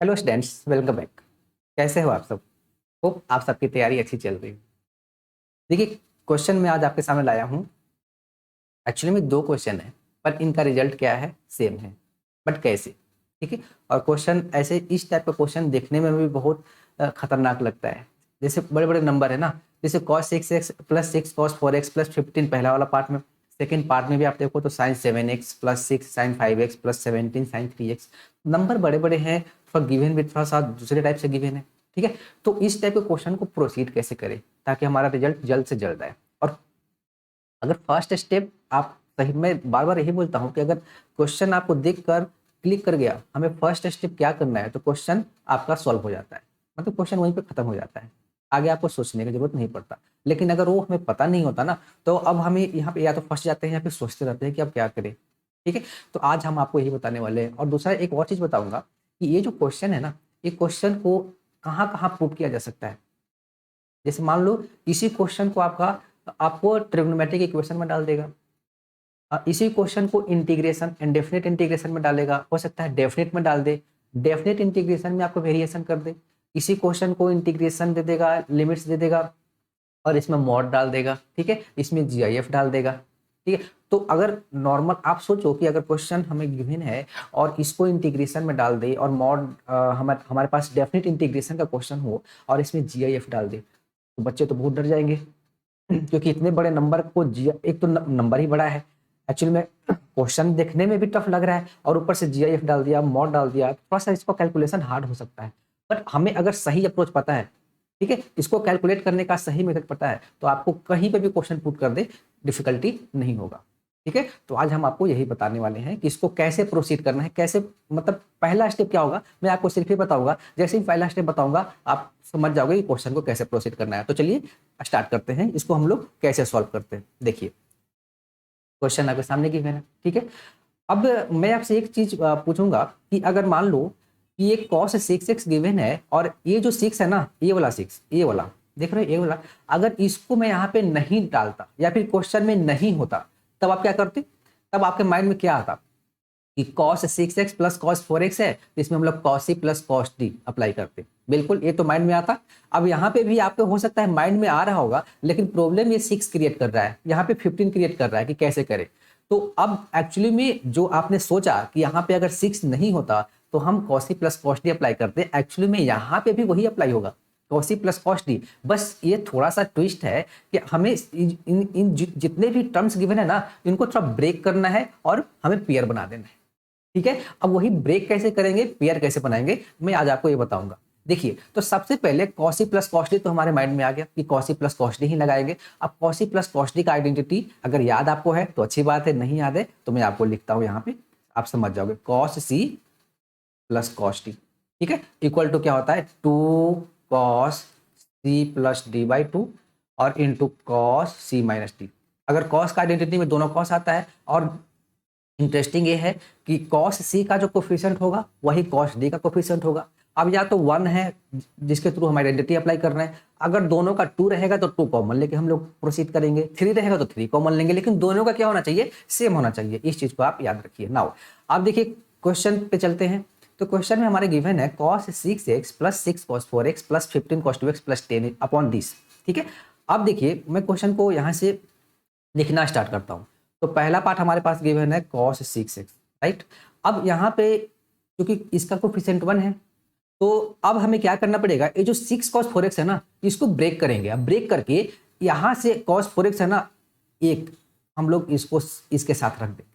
Hello students, welcome back. कैसे हो आप सब? होप आप सबकी तैयारी अच्छी चल रही है। देखिए, क्वेश्चन मैं आज आपके सामने लाया हूँ। एक्चुअली में दो क्वेश्चन है, पर इनका रिजल्ट क्या है, सेम है। बट कैसे? ठीक है। और क्वेश्चन ऐसे इस टाइप का क्वेश्चन देखने में भी बहुत खतरनाक लगता है। जैसे बड़े बड़े नंबर है ना, जैसे cos 6x plus 6 cos 4x plus 15 पहला वाला पार्ट में। सेकेंड पार्ट में भी आप देखो तो sine 7x plus 6 sine 5x plus 17 sine 3x। Number बड़े बड़े हैं, थोड़ा गिवन भी थोड़ा सा दूसरे टाइप से गिवन है। ठीक है। तो इस टाइप के क्वेश्चन को प्रोसीड कैसे करें ताकि हमारा रिजल्ट जल्द से जल्द आए। और अगर फर्स्ट स्टेप आप सही, मैं बार बार यही बोलता हूँ कि अगर क्वेश्चन आपको देख कर क्लिक कर गया, हमें फर्स्ट स्टेप क्या करना है, तो क्वेश्चन आपका सॉल्व हो जाता है। मतलब क्वेश्चन वहीं पे खत्म हो जाता है, आगे आपको सोचने की जरूरत नहीं पड़ता। लेकिन अगर वो हमें पता नहीं होता ना, तो अब हमें यहाँ पे या तो फंस जाते हैं या फिर सोचते रहते हैं कि अब क्या करें। ठीक है। तो आज हम आपको यही बताने वाले हैं। और दूसरा एक और चीज बताऊंगा कि ये जो क्वेश्चन है ना, ये क्वेश्चन को कहाँ कहाँ प्रूव किया जा सकता है। जैसे मान लो इसी क्वेश्चन को आपको ट्रिग्नोमेट्रिक इक्वेशन में डाल देगा। इसी क्वेश्चन को इंटीग्रेशन इंडेफिनिट इंटीग्रेशन में डालेगा, हो सकता है डेफिनिट में डाल दे, डेफिनिट इंटीग्रेशन में आपको वेरिएशन कर दे। इसी क्वेश्चन को इंटीग्रेशन दे देगा, लिमिट्स दे देगा, और इसमें मॉड डाल देगा। ठीक है, इसमें जीआईएफ डाल देगा। ठीक है। तो अगर नॉर्मल आप सोचो कि अगर क्वेश्चन हमें गिवन है और इसको इंटीग्रेशन में डाल दे, और मॉड हमारे पास डेफिनिट इंटीग्रेशन का क्वेश्चन हो और इसमें जीआईएफ डाल दे, तो बच्चे तो बहुत डर जाएंगे। क्योंकि इतने बड़े नंबर को जी, एक तो नंबर ही बड़ा है, एक्चुअली में क्वेश्चन देखने में भी टफ लग रहा है, और ऊपर से जीआईएफ डाल दिया, मॉड डाल दिया, थोड़ा सा इसको कैलकुलेशन हार्ड हो सकता है। बट हमें अगर सही अप्रोच पता है, ठीक है, इसको कैलकुलेट करने का सही मेथड पता है, तो आपको कहीं पे भी क्वेश्चन पुट कर दे, डिफिकल्टी नहीं होगा। ठीक है। तो आज हम आपको यही बताने वाले हैं कि इसको कैसे प्रोसीड करना है, कैसे, मतलब पहला स्टेप क्या होगा, मैं आपको सिर्फ ही बताऊंगा। जैसे ही पहला स्टेप बताऊंगा आप समझ जाओगे कि क्वेश्चन को कैसे प्रोसीड करना है। तो चलिए स्टार्ट करते हैं, इसको हम लोग कैसे सॉल्व करते हैं। देखिए, क्वेश्चन आपके सामने की है, ठीक है। अब मैं आपसे एक चीज पूछूंगा कि अगर मान लो कि ये cos 6x गिवन है, और ये जो 6 है ना, ये वाला 6, ये वाला देख रहे हो, ये वाला, अगर इसको मैं यहाँ पे नहीं डालता या फिर क्वेश्चन में नहीं होता, तब आप क्या करते? तब आपके माइंड में क्या आता कि cos 6x plus cos 4x है, तो इसमें हम लोग cos c plus cos d apply करते। बिल्कुल, ये तो माइंड में आता। अब यहाँ पे भी आपको हो सकता है माइंड में आ रहा होगा, लेकिन प्रॉब्लम ये 6 क्रिएट कर रहा है, यहाँ पे 15 क्रिएट कर रहा है कि कैसे करें। तो अब एक्चुअली में जो आपने सोचा कि यहाँ पे अगर 6 नहीं होता तो हम cos c plus cos d apply करते, एक्चुअली में यहाँ पे भी वही अप्लाई होगा, cos c plus cos d। बस ये थोड़ा सा ट्विस्ट है कि हमें जितने भी टर्म्स गिवन है ना, इनको थोड़ा ब्रेक करना है और हमें पेयर बना देना है। ठीक है। अब वही ब्रेक कैसे करेंगे, पेयर कैसे बनाएंगे, मैं आज आपको ये बताऊंगा। देखिए, तो सबसे पहले cos c plus cos d तो हमारे माइंड में आ गया कि cos c plus cos d ही लगाएंगे। अब cos c plus cos d का आइडेंटिटी अगर याद आपको है तो अच्छी बात है, नहीं याद है तो मैं आपको लिखता हूं यहाँ पे, आप समझ जाओगे। cos c plus cos d, ठीक है, इक्वल टू क्या होता है, 2 cos c plus d by 2 और into cos c minus d। अगर cos का आइडेंटिटी में दोनों cos आता है, और इंटरेस्टिंग ये है कि cos c का जो कोफिशिएंट होगा वही cos d का कोफिशिएंट होगा। अब या तो 1 है जिसके थ्रू हम आइडेंटिटी अप्लाई कर रहे हैं, अगर दोनों का 2 रहेगा तो 2 कॉमन लेके हम लोग प्रोसीड करेंगे, 3 रहेगा तो 3 कॉमन लेंगे, लेकिन दोनों का क्या होना चाहिए, सेम होना चाहिए। इस चीज को आप याद रखिए। नाउ आप देखिए क्वेश्चन पे चलते हैं। तो क्वेश्चन में हमारे गिवन है cos 6x plus 6 cos 4x plus 15 cos 2x plus 10 upon this. ठीक है। अब देखिए, मैं क्वेश्चन को यहाँ से लिखना स्टार्ट करता हूँ। तो पहला पार्ट हमारे पास गिवन है cos 6x, राइट। अब यहाँ पे क्योंकि इसका कोफिशिएंट 1 है, तो अब हमें क्या करना पड़ेगा, ये जो 6 cos 4x है ना, इसको ब्रेक करेंगे। अब ब्रेक करके यहाँ से cos 4x है ना, एक हम लोग इसको इसके साथ रख देंगे।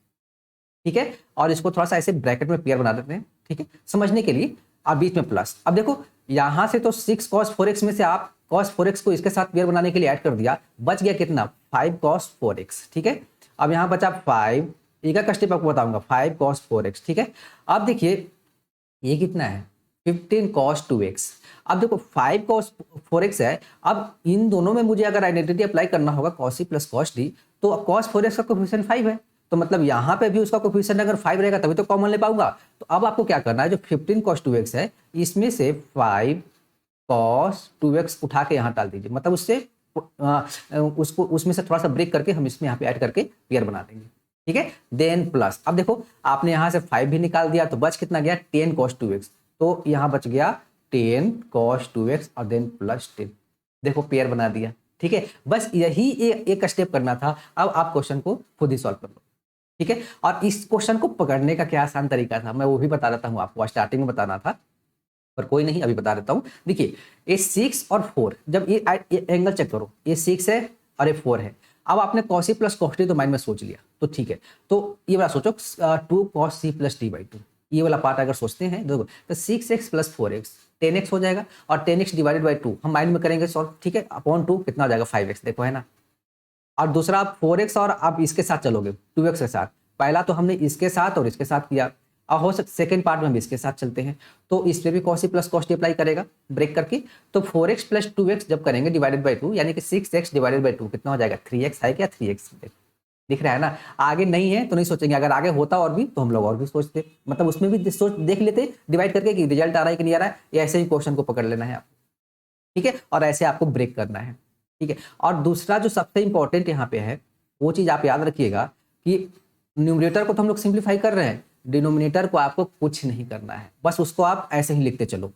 ठीक है। और इसको थोड़ा सा ऐसे ब्रैकेट में पेयर बना देते हैं, ठीक है, समझने के लिए। अब बीच में प्लस। अब देखो यहां से तो 6 cos 4x में से आप cos 4x को इसके साथ पेयर बनाने के लिए ऐड कर दिया, बच गया कितना, 5 cos 4x। ठीक है। अब यहां बचा 5, एक का स्टेप आपको बताऊंगा, 5 cos 4x। ठीक है। अब देखिए ये कितना है, 15 cos 2x। अब देखो 5 cos 4x है। अब इन दोनों में मुझे अगर आइडेंटिटी अप्लाई करना होगा cos c plus cos d, तो cos 4x का कोफिशिएंट 5 है, तो मतलब यहाँ पे भी उसका कोफिशिएंट अगर 5 रहेगा तभी तो कॉमन ले पाऊंगा। तो अब आपको क्या करना है, जो 15 cos 2x है इसमें से 5 cos 2x उठा के यहाँ डाल दीजिए, मतलब उससे उसको उसमें से थोड़ा सा ब्रेक करके हम इसमें यहाँ पे ऐड करके पेयर बना देंगे। ठीक है। Then plus. अब देखो आपने यहाँ से 5 भी निकाल दिया, तो बच कितना गया, 10 cos 2x। तो यहाँ बच गया 10 cos 2x और देन प्लस 10। देखो पेयर बना दिया, ठीक है। बस यही एक स्टेप करना था। अब आप क्वेश्चन को खुद ही सॉल्व कर लो, ठीक है। और इस क्वेश्चन को पकड़ने का क्या आसान तरीका था, मैं वो भी बता देता हूँ आपको। स्टार्टिंग में बताना था पर कोई नहीं, अभी बता देता हूँ। देखिए ये 6 और 4, जब ये एंगल चेक करो, ये 6 है और ये 4 है। अब आपने cos c plus cos t तो माइंड में सोच लिया, तो ठीक है। तो ये वाला सोचो 2 cos c plus t by 2, ये वाला पार्ट अगर सोचते हैं देखो, तो 6x प्लस 4x 10x हो जाएगा, और 10x डिवाइडेड बाई 2 हम माइंड में करेंगे सॉल्व, ठीक है। अपॉन 2 कितना हो जाएगा 5x, देखो है ना। और दूसरा आप 4x और आप इसके साथ चलोगे 2x के साथ। पहला तो हमने इसके साथ और इसके साथ किया, और हो सकता सेकेंड पार्ट में हम इसके साथ चलते हैं, तो इस पे भी cos c plus cos t apply करेगा ब्रेक करके। तो 4x प्लस 2x जब करेंगे डिवाइडेड बाई 2, यानी कि 6x डिवाइडेड बाई 2 कितना हो जाएगा 3x, है क्या 3x दिख रहा है ना। आगे नहीं है तो नहीं सोचेंगे, अगर आगे होता और भी तो हम लोग और भी सोचते, मतलब उसमें भी सोच देख लेते डिवाइड करके कि रिजल्ट आ रहा है कि नहीं आ रहा है। या ऐसे ही क्वेश्चन को पकड़ लेना है आप, ठीक है। और ऐसे आपको ब्रेक करना है, ठीक है। और दूसरा जो सबसे इंपॉर्टेंट यहाँ पे है, वो चीज आप याद रखिएगा कि न्यूमरेटर को तो हम लोग सिंप्लीफाई कर रहे हैं, डिनोमिनेटर को आपको कुछ नहीं करना है, बस उसको आप ऐसे ही लिखते चलो।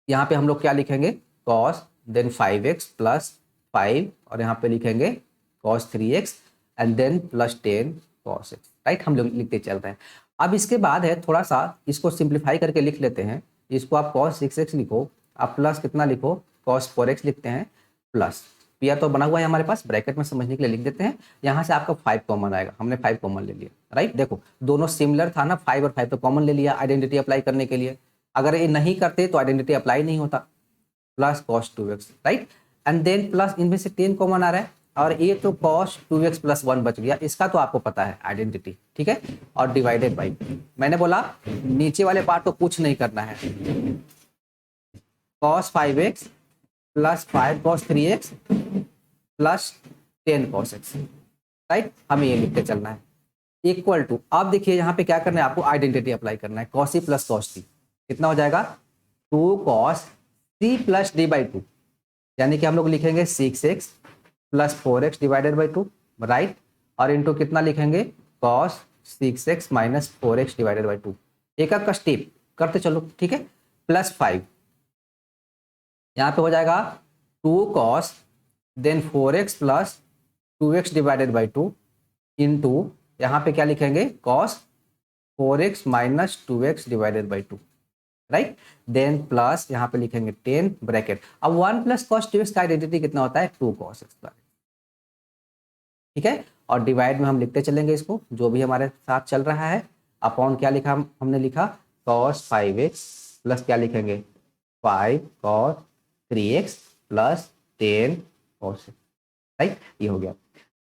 यहाँ पे हम लोग क्या लिखेंगे cos देन 5x प्लस 5, और यहाँ पे लिखेंगे cos 3x and then plus 10 cos x, right. हम लोग लिखते चल रहे हैं। अब इसके बाद है थोड़ा सा इसको सिंप्लीफाई करके लिख लेते हैं। इसको आप cos 6x लिखो, आप प्लस कितना लिखो cos 4x लिखते हैं, प्लस पिया तो बना हुआ है हमारे पास, ब्रैकेट में समझने के लिए लिख देते हैं। यहाँ से आपका 5 कॉमन आएगा, हमने 5 कॉमन ले लिया, राइट। देखो दोनों सिमिलर था ना, 5 और 5 तो कॉमन ले लिया आइडेंटिटी अप्लाई करने के लिए। अगर ये नहीं करते तो आइडेंटिटी अप्लाई नहीं होता, plus cos 2x, right. And then plus इनमें से 10 कॉमन आ रहा है, और ये तो cos 2x प्लस 1 बच गया, इसका तो आपको पता है आइडेंटिटी, ठीक है। और डिवाइडेड बाई, मैंने बोला नीचे वाले पार्ट को कुछ नहीं करना है, cos 5x plus 5 cos 3x plus 10 cos x, right. हमें ये लिखते चलना है इक्वल टू। अब देखिए यहाँ पे क्या करना है, आपको आइडेंटिटी अप्लाई करना है। cos c plus cos t कितना हो जाएगा 2 cos c plus d by 2, यानी कि हम लोग लिखेंगे 6x plus 4x divided by 2, right. और इंटू कितना लिखेंगे cos 6x minus 4x divided by 2। एक एक का स्टेप करते चलो, ठीक है। प्लस 5 यहाँ पे हो जाएगा 2 cos then 4x plus 2x divided by 2 into यहाँ पे क्या लिखेंगे cos 4x minus 2x divided by 2, right. Then plus यहाँ पे लिखेंगे 10 ब्रैकेट। अब 1 प्लस cos 2x का आइडेंटिटी कितना होता है 2 cos x, ठीक है। और डिवाइड में हम लिखते चलेंगे इसको, जो भी हमारे साथ चल रहा है। अपॉन क्या लिखा हमने लिखा cos 5x प्लस क्या लिखेंगे 5 cos 3x plus 10 cos x, right. ये हो गया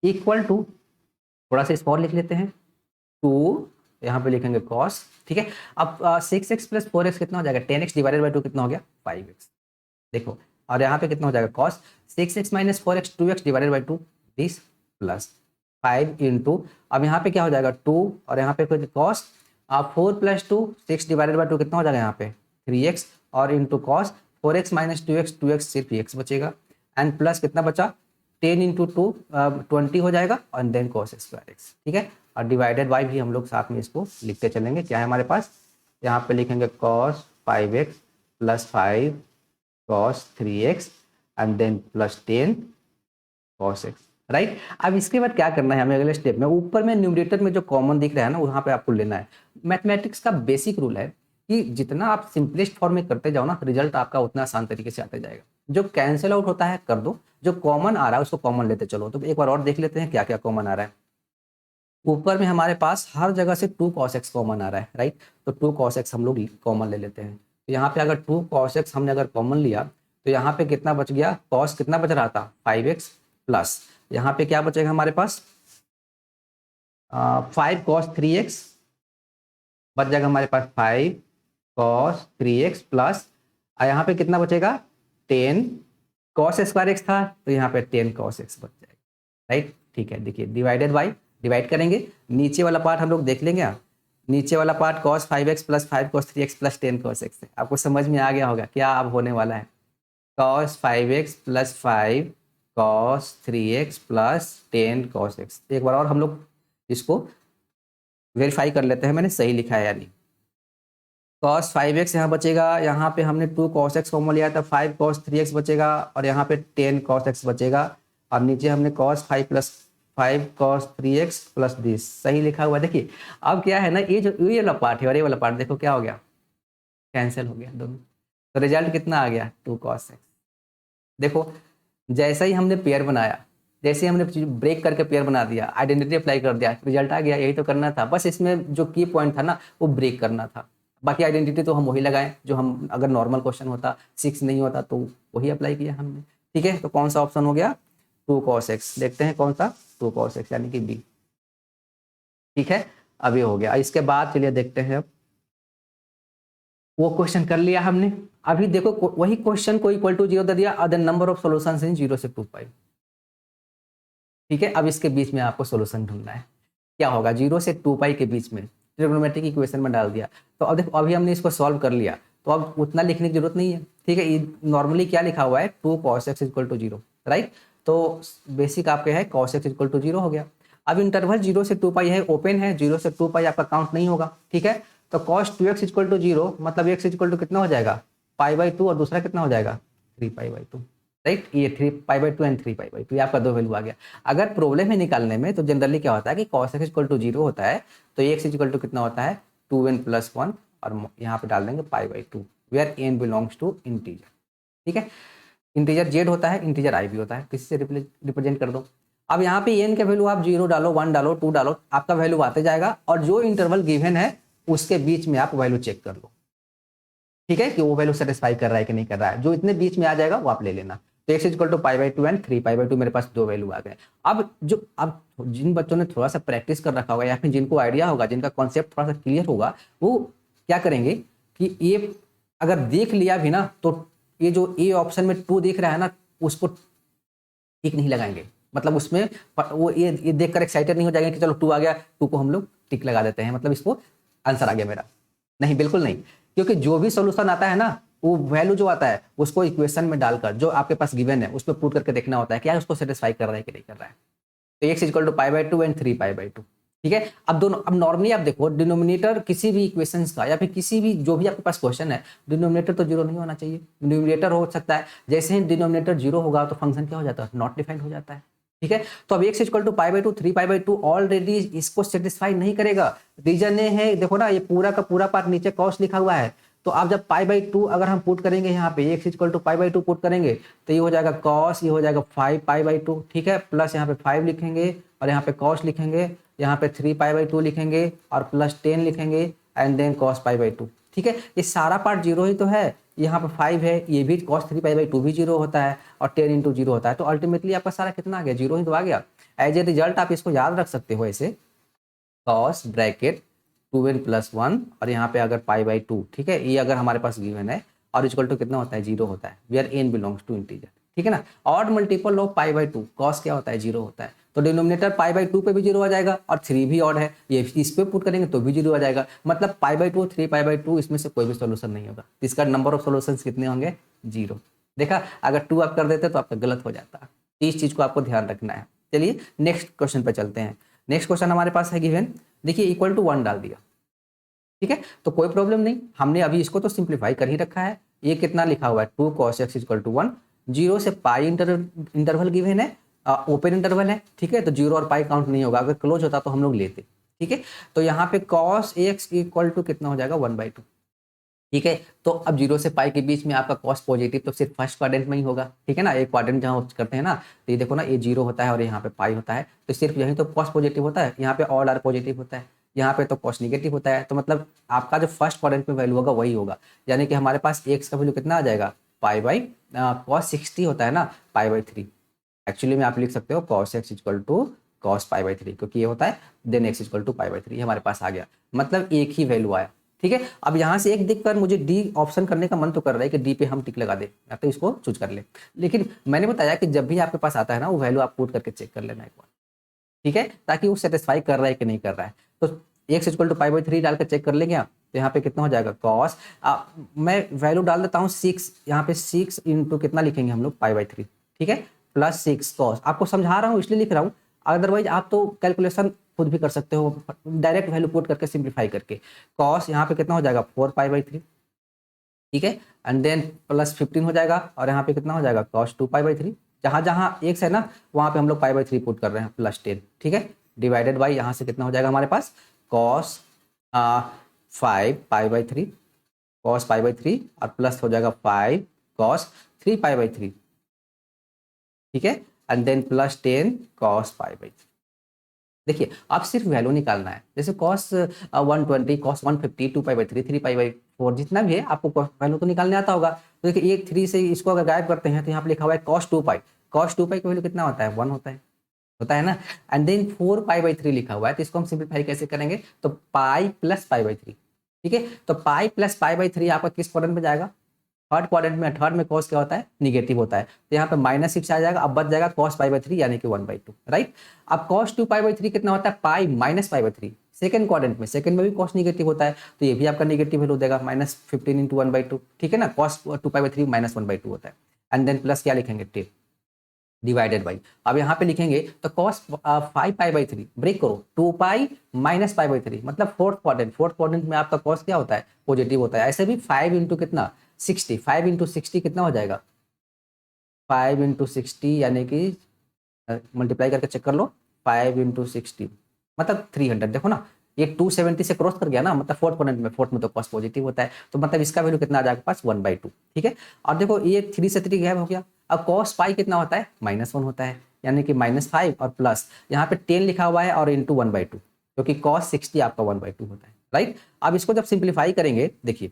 इक्वल टू, थोड़ा सा इसको और लिख लेते हैं, 2 यहाँ पे लिखेंगे cos, ठीक है। अब 6x प्लस 4x कितना हो जाएगा 10x डिवाइडेड बाई 2 कितना हो गया 5x, देखो। और यहाँ पे कितना हो जाएगा cos 6x minus 4x 2x divided by 2 this plus 5 into, अब यहाँ पे क्या हो जाएगा 2, और यहाँ पे cos 4 प्लस 2 6 डिवाइडेड बाई 2 कितना हो जाएगा यहाँ पे 3x, और into cos 4x minus 2x 2x सिर्फ x बचेगा, एंड प्लस कितना बचा 10 इंटू 2 20 हो जाएगा, और देन cos स्क्वायर x, ठीक है। और डिवाइडेड बाई भी हम लोग साथ में इसको लिखते चलेंगे। क्या है हमारे पास, यहाँ पे लिखेंगे cos 5x plus 5 cos 3x and then plus 10 cos x, right. अब इसके बाद क्या करना है हमें अगले स्टेप में, ऊपर में न्यूमरेटर में जो कॉमन दिख रहा है ना वहाँ पे आपको लेना है। मैथमेटिक्स का बेसिक रूल है कि जितना आप सिंपलेस्ट फॉर्म में करते जाओ ना, रिजल्ट आपका उतना आसान तरीके से आते जाएगा। जो कैंसिल आउट होता है कर दो, जो कॉमन आ रहा है उसको कॉमन लेते चलो। तो एक बार और देख लेते हैं क्या क्या कॉमन आ रहा है। ऊपर में हमारे पास हर जगह से 2 cos x कॉमन आ रहा है, राइट। तो 2 cos x हम लोग कॉमन ले लेते हैं। तो यहाँ पे अगर 2 cos x हमने अगर कॉमन लिया तो यहाँ पे कितना बच गया, cos कितना बच रहा था 5x, प्लस यहाँ पे क्या बचेगा हमारे पास 5 cos 3x बच जाएगा हमारे पास 5 cos 3x प्लस यहाँ पे कितना बचेगा 10 cos स्क्वायर x था, तो यहाँ पे 10 cos x बच जाएगा, राइट। ठीक है, देखिए डिवाइडेड बाई, डिवाइड करेंगे, नीचे वाला पार्ट हम लोग देख लेंगे। नीचे वाला part cos 5x plus 5 cos 3x plus 10 cos x है। आपको समझ में आ गया होगा क्या अब होने वाला है, cos 5x plus 5 cos 3x plus 10 cos x। एक बार और हम लोग इसको वेरीफाई कर लेते हैं मैंने सही लिखा है या नहीं। cos 5x यहाँ बचेगा, यहाँ पे हमने 2 cos x कॉमन लिया था, 5 cos 3x बचेगा और यहाँ पे 10 cos x बचेगा और नीचे हमने cos 5 plus 5 cos 3x plus this सही लिखा हुआ। देखिए अब क्या है ना, ये वाला पार्ट है और ये वाला पार्ट देखो क्या हो गया, कैंसिल हो गया दोनों। तो रिजल्ट कितना आ गया 2 cos x। देखो जैसे ही हमने पेयर बनाया, जैसे ही हमने ब्रेक करके पेयर बना दिया, आइडेंटिटी अप्लाई कर दिया, रिजल्ट आ गया। यही तो करना था, बस इसमें जो की पॉइंट था ना वो ब्रेक करना था। बाकी आइडेंटिटी तो हम वही लगाएं जो हम, अगर नॉर्मल क्वेश्चन होता 6 नहीं होता तो वही अप्लाई किया हमने। ठीक है, तो कौन सा ऑप्शन हो गया 2 cos x। देखते हैं कौन सा 2 cos x यानी कि बी। ठीक है, अभी हो गया। इसके बाद चलिए देखते हैं, अब वो क्वेश्चन कर लिया हमने। अभी देखो वही क्वेश्चन को इक्वल टू 0 दे दिया और द नंबर ऑफ सॉल्यूशंस इन 0 से 2 पाई। ठीक है, अब इसके बीच में आपको सॉल्यूशन ढूंढना है। क्या होगा 0 से 2 पाई के बीच में, ट्रिग्नोमेट्रिक इक्वेशन में डाल दिया। तो अब देखो अभी हमने इसको सॉल्व कर लिया तो अब उतना लिखने की जरूरत नहीं है। ठीक है, नॉर्मली क्या लिखा हुआ है 2 cos x equal to 0, right. तो बेसिक आपके है cos x इक्वल टू 0 हो गया। अब इंटरवल 0 से 2 पाई है, ओपन है, 0 से 2 पाई आपका काउंट नहीं होगा। ठीक है, तो cos 2x इक्वल टू 0 मतलब x इक्वल टू कितना हो जाएगा π/2 और दूसरा कितना हो जाएगा 3π/2, राइट। ये 3π/2 एंड 3π/2 ये आपका दो वैल्यू आ गया। अगर प्रॉब्लम है निकालने में तो जनरली क्या होता है कि cos x इक्वल टू 0 होता है तो x इक्वल टू कितना होता है 2n + 1 और यहाँ पे डाल देंगे π/2 where n belongs to integer. ठीक है, इंटीजर z होता है, इंटीजर i भी होता है, किसी से रिप्रेजेंट कर दो। अब यहाँ पे n का वैल्यू आप 0 डालो, 1 डालो, 2 डालो, आपका वैल्यू आते जाएगा और जो इंटरवल गिवन है उसके बीच में आप वैल्यू चेक कर लो। ठीक है, कि वो वैल्यू सेटिस्फाई कर रहा है कि नहीं कर रहा है, जो इतने बीच में आ जाएगा वो आप ले लेना। तो x इक्वल टू π/2 एंड 3π/2 मेरे पास दो वैल्यू आ गए। अब जिन बच्चों ने थोड़ा सा प्रैक्टिस कर रखा होगा या फिर जिनको आइडिया होगा, जिनका कॉन्सेप्ट थोड़ा सा क्लियर होगा, वो क्या करेंगे कि ये अगर देख लिया भी ना तो ये जो ए ऑप्शन में 2 दिख रहा है ना उसको टिक नहीं लगाएंगे। मतलब उसमें वो ये देखकर एक्साइटेड नहीं हो जाएंगे कि चलो 2 आ गया, 2 को हम लोग टिक लगा देते हैं, मतलब इसको आंसर आ गया मेरा। नहीं, बिल्कुल नहीं, क्योंकि जो भी सोल्यूशन आता है ना वो वैल्यू जो आता है उसको इक्वेशन में डालकर जो आपके पास गिवन है उसमें पुट करके देखना होता है क्या उसको सेटिस्फाई कर रहा है कि नहीं कर रहा है। तो x इक्वल टू π/2 एंड 3π/2। ठीक है, अब दोनों, अब नॉर्मली आप देखो डिनोमिनेटर किसी भी इक्वेशंस का या फिर किसी भी जो भी आपके पास क्वेश्चन है, डिनोमिनेटर तो 0 नहीं होना चाहिए। डिनोमिनेटर हो सकता है, जैसे ही डिनोमिनेटर 0 होगा तो फंक्शन क्या हो जाता है, नॉट डिफाइंड हो जाता है। ठीक है, तो अब x इक्वल टू π/2 3π/2 ऑलरेडी इसको सेटिस्फाई नहीं करेगा। रीजन ये है, देखो ना ये पूरा का पूरा पार्ट नीचे कॉस लिखा हुआ है, तो आप जब π/2 अगर हम पुट करेंगे यहाँ पे x इक्वल टू π/2 पुट करेंगे तो ये हो जाएगा cos, ये हो जाएगा 5π/2। ठीक है, प्लस यहाँ पे 5 लिखेंगे और यहाँ पे cos लिखेंगे, यहाँ पे 3π/2 लिखेंगे और प्लस 10 लिखेंगे एंड देन cos π/2। ठीक है, ये सारा पार्ट 0 ही तो है, यहाँ पे 5 है, ये भी cos 3π/2 भी 0 होता है और 10 इंटू 0 होता है, तो अल्टीमेटली आपका सारा कितना आ गया 0 ही तो आ गया। एज ए रिजल्ट आप इसको याद रख सकते हो ऐसे, cos ब्रैकेट 2n + 1 और यहाँ पे अगर π/2। ठीक है, ये अगर हमारे पास गिवन है और इक्वल टू कितना होता है 0 होता है where n belongs to integer. ठीक है ना, ऑड मल्टीपल ऑफ π/2 cos क्या होता है 0 होता है, तो डिनोमिनेटर π/2 पे भी 0 आ जाएगा और 3 भी ऑड है, ये इस पे पुट करेंगे तो भी 0 आ जाएगा। मतलब π/2 3π/2 इसमें से कोई भी सोल्यूशन नहीं होगा, इसका नंबर ऑफ सोल्यूशंस कितने होंगे 0। देखा, अगर 2 आप कर देते तो आपका गलत हो जाता। इस चीज को आपको ध्यान रखना है। चलिए नेक्स्ट क्वेश्चन पे चलते हैं। नेक्स्ट क्वेश्चन हमारे पास है गिवन, देखिए इक्वल टू 1 डाल दिया। ठीक है, तो कोई प्रॉब्लम नहीं, हमने अभी इसको तो सिंप्लीफाई कर ही रखा है। ये कितना लिखा हुआ है 2 cos x इक्वल टू 1, 0 से पाई इंटरवल गिवन है, ओपन इंटरवल है। ठीक है, तो 0 और पाई काउंट नहीं होगा, अगर क्लोज होता तो हम लोग लेते। ठीक है, तो यहाँ पे cos x इक्वल टू कितना हो जाएगा 1/2। ठीक है, तो अब 0 से पाई के बीच में आपका cos पॉजिटिव तो सिर्फ फर्स्ट क्वाड्रेंट में ही होगा। ठीक है ना, एक क्वाड्रेंट जहाँ करते हैं ना तो ये देखो ना ये 0 होता है और यहाँ पे पाई होता है, तो सिर्फ यहीं तो cos पॉजिटिव होता है, यहाँ पे ऑड आर पॉजिटिव होता है, यहाँ पे तो cos नेगेटिव होता है। तो मतलब आपका जो फर्स्ट क्वाड्रेंट में वैल्यू होगा वही होगा, यानी कि हमारे पास x का वैल्यू कितना आ जाएगा cos 60 होता है ना π/3। एक्चुअली में आप लिख सकते हो cos x equal to cos π/3, क्योंकि ये होता है देन x इक्वल टू π/3 हमारे पास आ गया, मतलब एक ही वैल्यू आया। ठीक है, अब यहाँ से एक देखकर मुझे डी ऑप्शन करने का मन तो कर रहा है कि डी पे हम टिक लगा दे या तो इसको चूज कर ले, लेकिन मैंने बताया कि जब भी आपके पास आता है ना वो वैल्यू आप पुट करके चेक कर लेना एक बार। ठीक है, ताकि वो सेटिस्फाई कर रहा है कि नहीं कर रहा है। तो x इक्वल टू π/3 डालकर चेक कर लेंगे आप, तो यहाँ पे कितना हो जाएगा cos, मैं वैल्यू डाल देता हूँ 6, यहाँ पे 6 इंटू कितना लिखेंगे हम लोग π/3। ठीक है, प्लस 6 cos, आपको समझा रहा हूँ इसलिए लिख रहा हूँ, अदरवाइज आप तो कैलकुलेशन खुद भी कर सकते हो, डायरेक्ट वैल्यू पुट करके सिंप्लीफाई करके। कॉस यहाँ पे कितना हो जाएगा 4π/3, ठीक है, एंड देन प्लस 15 हो जाएगा, और यहाँ पे कितना हो जाएगा cos 2π/3। जहाँ जहाँ एक्स है ना वहाँ पे हम लोग π/3 पुट कर रहे हैं, प्लस 10, ठीक है, डिवाइडेड बाई यहाँ से कितना हो जाएगा हमारे पास cos 5π/3, cos π/3 और प्लस हो जाएगा 5 cos 3π/3, ठीक है, एंड देन प्लस 10 cos π/3। देखिए आप सिर्फ वैल्यू निकालना है, जैसे cos 120, cos 150, 2π/3, 3π/4 जितना भी है आपको वैल्यू तो निकालने आता होगा। तो देखिए एक 3 से इसको अगर गायब करते हैं तो यहाँ पे लिखा हुआ है cos 2π, cos 2π की वैल्यू कितना होता है 1 होता है ना, एंड देन 4π/3 लिखा हुआ है, तो इसको हम सिंप्लीफाई कैसे करेंगे, तो पाई प्लस π/3, ठीक है, तो पाई प्लस π/3 आपका किस क्वाड्रेंट में जाएगा, थर्ड क्वाड्रेंट में। थर्ड में कॉस क्या होता है, निगेटिव होता है, तो यहाँ पे -6 आ जाएगा, अब बच जाएगा cos π/3 यानी कि 1/2, राइट। अब cos 2π/3 कितना होता है, पाई माइनस π/3, सेकंड क्वाड्रेंट में, सेकंड में भी cos निगेटिव होता है, तो ये भी आपका निगेटिव वैल्यू देगा -15 × 1/2, ठीक है ना, cos 2π/3 -1/2 होता है, एंड देन प्लस क्या लिखेंगे 10 डिवाइडेड बाई, अब यहाँ पे लिखेंगे तो cos 5π/3 ब्रेक करो 2π माइनस π/3, मतलब फोर्थ क्वाड्रेंट में आपका cos क्या होता है, पॉजिटिव होता है। ऐसे भी 5 इंटू कितना 60, 5 इंटू 60 कितना हो जाएगा, 5 इंटू 60 यानी कि मल्टीप्लाई करके चेक कर लो, 5 इंटू 60 मतलब 300, देखो ना ये 270 से क्रॉस कर गया ना, मतलब फोर्थ में तो cos पॉजिटिव होता है, तो मतलब इसका वैल्यू कितना आ जाएगा पास 1/2, ठीक है। और देखो ये 3 से 3 गैप हो गया, अब cos पाई कितना होता है -1 होता है, यानी कि -5 और प्लस यहाँ पे 10 लिखा हुआ है और इंटू 1/2, क्योंकि cos 60 आपका 1/2 होता है, राइट। अब इसको जब सिंप्लीफाई करेंगे, देखिए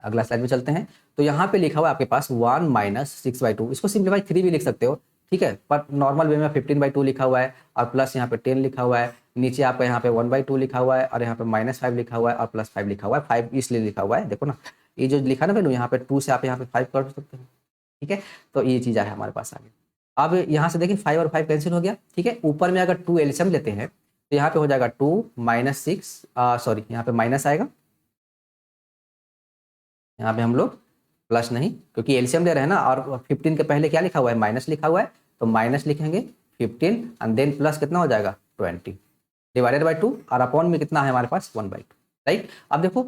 अगला स्लाइड में चलते हैं, तो यहाँ पे लिखा हुआ है आपके पास 1 - 6/2, इसको सिंप्लीफाई 3 भी लिख सकते हो, ठीक है, पर नॉर्मल वे में 15/2 लिखा हुआ है, और प्लस यहाँ पे 10 लिखा हुआ है, नीचे आपका यहाँ पे 1/2 लिखा हुआ है, और यहाँ पे -5 लिखा हुआ है, और +5 लिखा हुआ है। 5 इसलिए लिखा हुआ है, देखो ना ये जो लिखा ना वैल्यू, यहाँ पे 2 से आप यहाँ पे 5 कर सकते हो, ठीक है, तो ये चीज़ है हमारे पास आगे। अब यहाँ से देखिए 5 और 5 कैंसिल हो गया, ठीक है, ऊपर में अगर 2 एलसीएम लेते हैं तो यहाँ पे हो जाएगा 2 - 6, सॉरी यहाँ पे माइनस आएगा, यहाँ पे हम लोग प्लस नहीं, क्योंकि एलसीएम ले रहे हैं ना, और 15 के पहले क्या लिखा हुआ है, माइनस लिखा हुआ है, तो माइनस लिखेंगे 15 एंड देन प्लस कितना हो जाएगा 20 डिवाइडेड बाई 2, और अपॉन में कितना है हमारे पास 1/2, राइट। अब देखो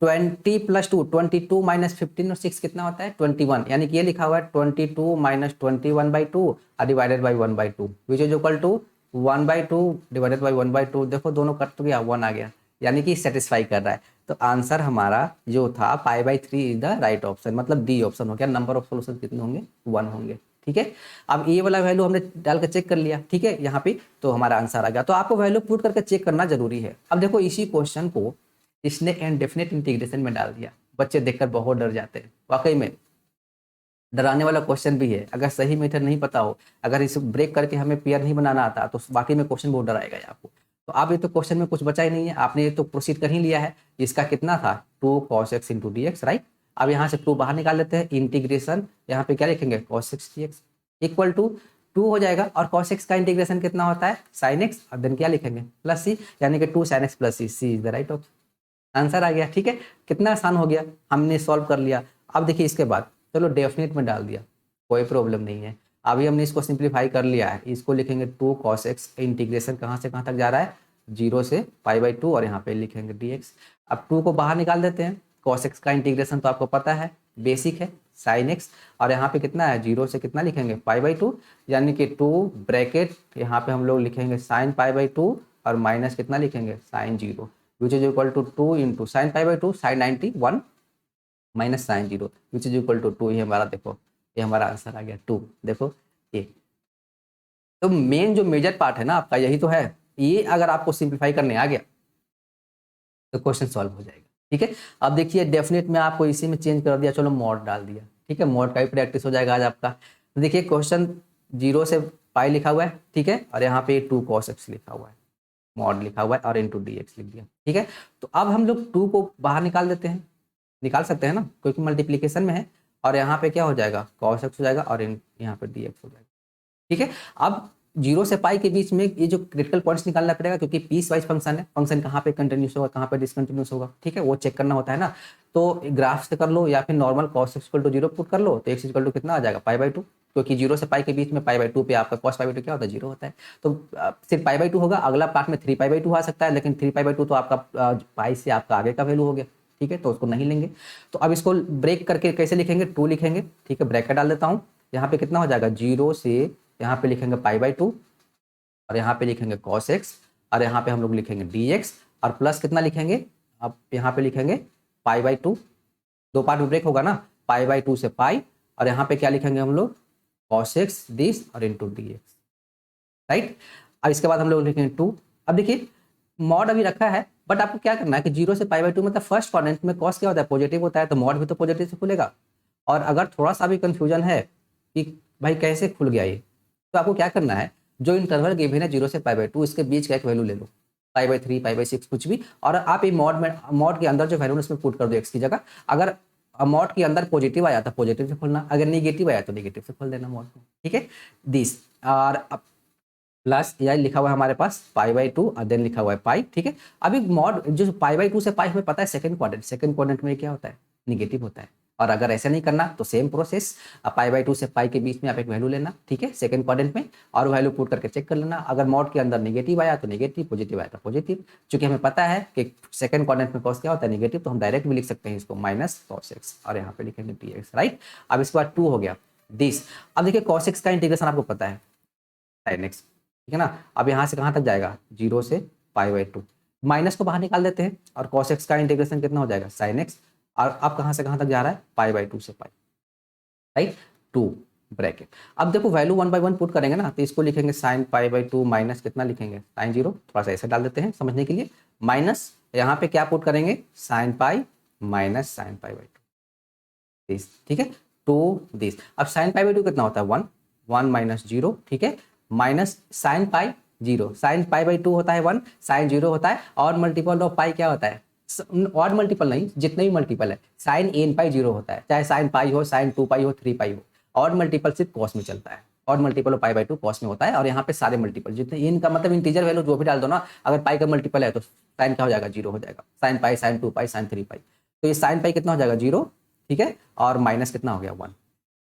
20 + 2, 22 - 15 और 6 कितना होता है 21, यानी कि ये लिखा हुआ है 22 - 21/2 और divided by 1/2, which is equal to 1/2 divided by 1/2। देखो दोनों कट तो गया, 1 आ गया, यानी कि सेटिस्फाई कर रहा है। तो आंसर हमारा जो था π/3 इज द राइट ऑप्शन, मतलब डी ऑप्शन हो गया। नंबर ऑफ सोल्यूशन कितने होंगे, 1 होंगे, ठीक है। अब ये वाला वैल्यू हमने डाल के चेक कर लिया, ठीक है, यहाँ पे तो हमारा आंसर आ गया। तो आपको वैल्यू पुट करके चेक करना जरूरी है। अब देखो इसी क्वेश्चन को इसने इनडेफिनिट इंटीग्रेशन में डाल दिया, बच्चे देखकर बहुत डर जाते हैं, वाकई में डराने वाला क्वेश्चन भी है। अगर सही मेथड नहीं पता हो, अगर इसे ब्रेक करके हमें पेयर नहीं बनाना आता, तो वाकई में क्वेश्चन बहुत डराएगा आपको। तो अब ये तो क्वेश्चन में कुछ बचा ही नहीं है, आपने ये तो प्रोसीड कर ही लिया है। इसका कितना था 2 cos x × dx, राइट। अब यहाँ से 2 बाहर निकाल लेते हैं, इंटीग्रेशन यहाँ पे क्या लिखेंगे cos x dx equal to 2 हो जाएगा, और cos x का इंटीग्रेशन कितना होता है sin x, और देन क्या लिखेंगे प्लस c, यानी कि 2 sin x + c is the right option. Answer आ गया, ठीक है, कितना आसान हो गया, हमने सॉल्व कर लिया। अब देखिए इसके बाद चलो डेफिनेट में डाल दिया, कोई प्रॉब्लम नहीं है। अभी हमने इसको सिंप्लीफाई कर लिया है, इसको लिखेंगे 2 cos x, इंटीग्रेशन कहाँ से कहाँ तक जा रहा है 0 से π/2, और यहाँ पे लिखेंगे dx। अब 2 को बाहर निकाल देते हैं, cos x का इंटीग्रेशन तो आपको पता है, बेसिक है sin x, और यहाँ पे कितना है 0 से कितना लिखेंगे π/2, यानी कि 2 ब्रैकेट यहाँ पे हम लोग लिखेंगे sin π/2 और माइनस कितना लिखेंगे sin 0, which is equal to 2 into sin π/2 sin 91 minus sin 0, which is equal to 2। ये हमारा देखो, ये हमारा आंसर आ गया 2। देखो ये तो मेन जो मेजर पार्ट है ना आपका, यही तो है। ये अगर आपको सिंप्लीफाई करने आ गया तो क्वेश्चन सॉल्व हो जाएगा, ठीक है। अब देखिए डेफिनेट में आपको इसी में चेंज कर दिया, चलो मॉड डाल दिया, ठीक है, मॉड का भी प्रैक्टिस हो जाएगा आज आपका। तो देखिए क्वेश्चन 0 से पाई लिखा हुआ है, ठीक है, और यहाँ पे 2 cos x लिखा हुआ है, मॉड लिखा हुआ है, और इंटू dx लिख दिया, ठीक है। तो अब हम लोग 2 को बाहर निकाल देते हैं, निकाल सकते हैं ना, क्योंकि मल्टीप्लीकेशन में है, और यहाँ पे क्या हो जाएगा cos x हो जाएगा, और यहाँ पे dx हो जाएगा, ठीक है। अब 0 से पाई के बीच में ये जो क्रिटिकल पॉइंट्स निकालना पड़ेगा, क्योंकि पीस वाइज फंक्शन है, फंक्शन कहाँ पे कंटिन्यूस होगा कहाँ पे डिसकंटिन्यूस होगा, ठीक है, वो चेक करना होता है ना। तो ग्राफ से कर लो या फिर नॉर्मल cos x = 0 पुट कर लो, तो x = कितना आ जाएगा π/2, क्योंकि 0 से पाई के बीच में पाई/2 पे आपका cos पाई/2 क्या होता है, 0 होता है। तो सिर्फ पाई/2 होगा, अगला पार्ट में 3 पाई/2 आ सकता है, लेकिन 3 पाई/2 तो आपका पाई से आपका आगे का वैल्यू हो गया, ठीक है, तो उसको नहीं लेंगे। तो अब इसको ब्रेक करके कैसे लिखेंगे, 2 लिखेंगे, ठीक है, ब्रैकेट डाल देता हूँ। यहाँ पे कितना हो जाएगा, 0 से यहाँ पे लिखेंगे पाई/2 और यहाँ पे लिखेंगे cos x और यहाँ पे हम लोग लिखेंगे dx और प्लस कितना लिखेंगे, अब यहाँ पे लिखेंगे पाई/2, दो पार्ट में ब्रेक होगा ना, पाई/2 से पाई और यहाँ पे क्या लिखेंगे हम लोग, cos x दिस और इंटू dx, राइट। अब इसके बाद हम लोग लिखेंगे 2। अब देखिए मॉड अभी रखा है, बट आपको क्या करना है कि 0 से पाई/2 मतलब फर्स्ट क्वाड्रेंट में cos क्या होता है, पॉजिटिव होता है, तो मॉड भी तो पॉजिटिव से खुलेगा। और अगर थोड़ा सा भी कंफ्यूजन है कि भाई कैसे खुल गया ये, तो आपको क्या करना है, जो इंटरवल गिवन है 0 से पाई/2 इसके बीच का एक वैल्यू ले लो, पाई/3 पाई/6 कुछ भी, और आप ये मॉड के अंदर जो वैल्यू उसमें पुट कर दो x की जगह। अगर मॉड के अंदर पॉजिटिव आया तो पॉजिटिव से खोलना, अगर नेगेटिव आया तो नेगेटिव से खोल देना मॉड को, ठीक है, दिस और प्लस यह लिखा हुआ है हमारे पास पाई/2 और देन लिखा हुआ है पाई, ठीक है। अभी मॉड जो पाई/2 से पाई हमें पता है सेकंड क्वाड्रेंट में क्या होता है, निगेटिव होता है। और अगर ऐसा नहीं करना तो सेम प्रोसेस, पाई/2 से पाई के बीच में आप एक वैल्यू लेना, ठीक है, सेकंड क्वाड्रेंट में, और वैल्यू पुट करके चेक कर लेना। अगर मॉड के अंदर नेगेटिव आया तो नेगेटिव, पॉजिटिव आया तो पॉजिटिव। चूंकि हमें पता है कि सेकंड क्वाड्रेंट में cos क्या होता है, नेगेटिव, तो हम डायरेक्ट भी लिख सकते हैं इसको -cos x और यहाँ पे लिखेंगे dx, राइट। अब इसके बाद 2 हो गया दिस। अब देखिए cos x का इंटीग्रेशन आपको पता है sin x, ठीक है ना। अब यहाँ से कहाँ तक जाएगा, 0 से पाई/2, माइनस को बाहर निकाल देते हैं और cos x का इंटीग्रेशन कितना हो जाएगा, sin x, और अब कहाँ से कहाँ तक जा रहा है, पाई/2 से पाई, राइट, 2 ब्रैकेट। अब देखो वैल्यू 1 बाय 1 पुट करेंगे ना, तो इसको लिखेंगे sin पाई/2 माइनस कितना लिखेंगे, sin 0, थोड़ा सा ऐसे डाल देते हैं समझने के लिए, माइनस यहाँ पे क्या पुट करेंगे, sin pi minus sin pi this, ठीक है, टू दिस। अब sin पाई/2 कितना होता है, 1, 1 माइनस 0, ठीक है, minus sin pi 0, sin pi होता है 1, sin 0 होता है, और मल्टीपल ऑफ पाई क्या होता है, और मल्टीपल नहीं, जितने भी मल्टीपल है, sin n पाई 0 होता है, चाहे sin पाई हो, sin 2 पाई हो, 3 पाई हो। और मल्टीपल सिर्फ cos में चलता है, और मल्टीपल ऑफ पाई/2 cos में होता है। और यहाँ पे सारे मल्टीपल जितने n का मतलब इंटीजर वैल्यू जो भी डाल दो ना, अगर पाई का मल्टीपल है तो sin क्या हो जाएगा, 0 हो जाएगा, sin पाई, sin 2 पाई, sin 3 पाई। तो ये sin पाई कितना हो जाएगा, 0, ठीक है, और माइनस कितना हो गया, 1,